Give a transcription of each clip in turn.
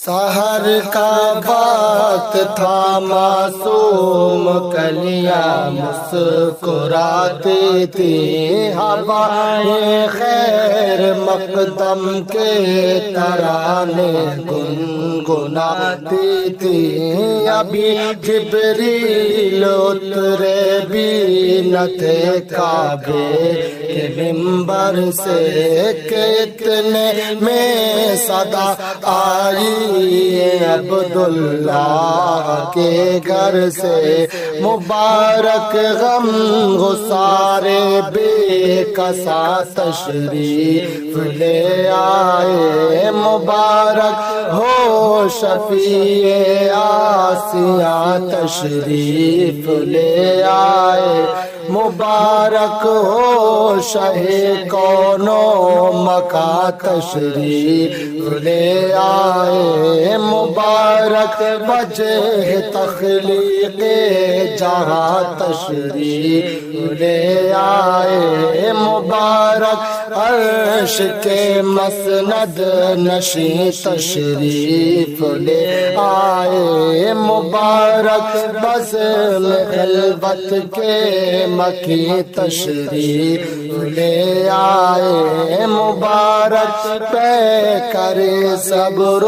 سحر کا وقت تھا معصوم کلیاں مسکراتی تھی، ہوائیں خیر مقدم کے ترانے گنگناتی تھی۔ ابھی جبریل اترے بھی نہ تھے کعبے کے منبر سے کہ اتنے میں صدا آئی عبداللہ کے گھر سے۔ مبارک غم گسارے بے کسا تشریف لے آئے، مبارک ہو شفیع آسیاں تشریف لے آئے، مبارک ہو شہ کون و مکان تشریف لے آئے، مبارک وجہ تخلیق جہاں تشریف لے آئے، مبارک عرش کے مسند نشین تشریف لے آئے، مبارک بزم خلوت کے مکی تشریف لے آئے، مبارک پہ کرے صبر و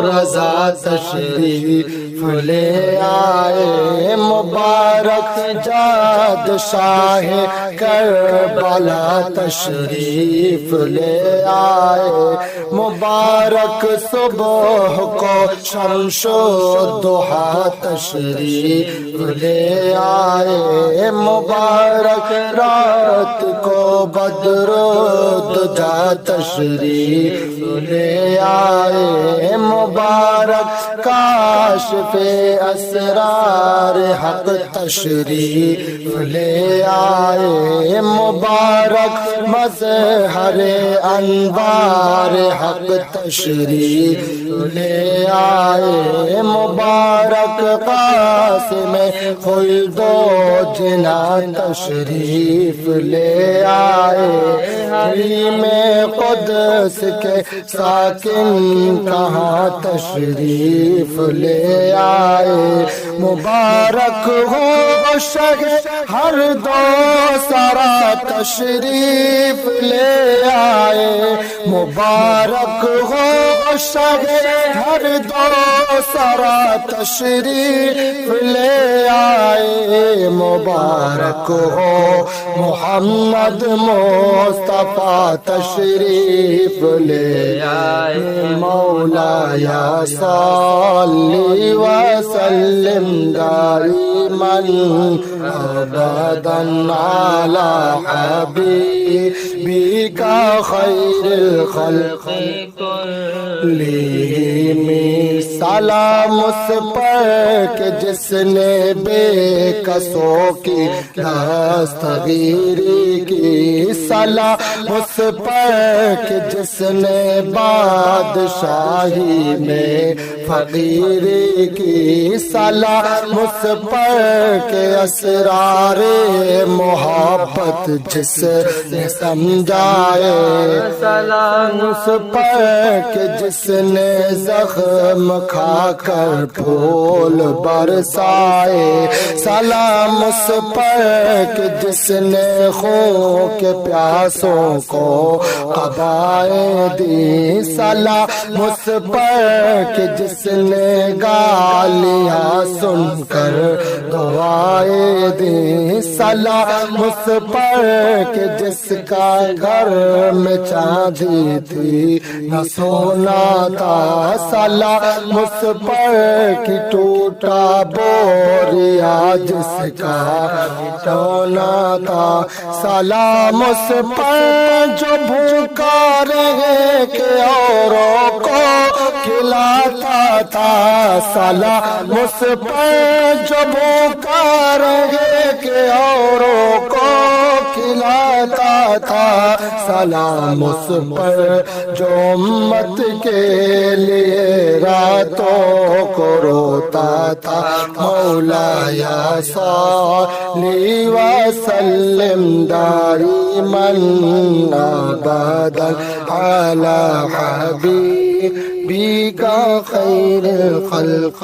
رضا تشریف لے آئے، مبارک جاد شاہ کربلا تشریف لے آئے، مبارک صبح کو شمس و ضحیٰ تشریف لے آئے، مبارک رات کو بدر و دجا تشریف لے آئے، مبارک کاشف اسرار حق تشریف لے آئے، مبارک مظہر انوار حق تشریف لے آئے، مبارک قاسم خلد و جنان تشریف لے آئے، حریم قدس کے ساکن کہاں تشریف لے آئے، مبارک ہو شہ ہر دو سرا تشریف لے آئے، مبارک ہو شہ ہر دو سرا تشریف لے آئے، مبارک ہو محمد مصطفیٰ تشریف لے آئے، مولایا صلی وسلم دائما ابدا علی حبیبک خیر الخلق کلہم، سلام اس پر کہ جس نے بے کسوں کی دستگیری کی، سلام اس پر کہ جس نے بادشاہی میں فقیری کی، سلام اس پر کہ اسرار محبت جس نے سمجھائے، سلام اس پر کہ جس نے زخم کھا کر پھول برسائے، سلام اس پر کہ جس نے خون کے پیاسوں کو قبائیں دی، سلام اس پر کہ جس نے گالیاں سن کر دعائیں دی، سلام اس پر کہ جس کا گھر میں چاندی تھی نہ سونا تھا، سلام اس پر کہ ٹوٹا بوریا جس کا ٹونا تھا، سلام اس پر جو بھوکا رہے کہ اوروں کو کھلاتا تھا، سلام اس پر جو بھوکا رہے کہ اوروں کو کھلاتا تھا، سلام اس پر جو امت کے لیے راتوں کو روتا تھا، مولایا صلی وسلم دائما ابدا علی حبیبک نبی کا خیر الخلق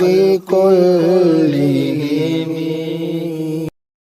کلہم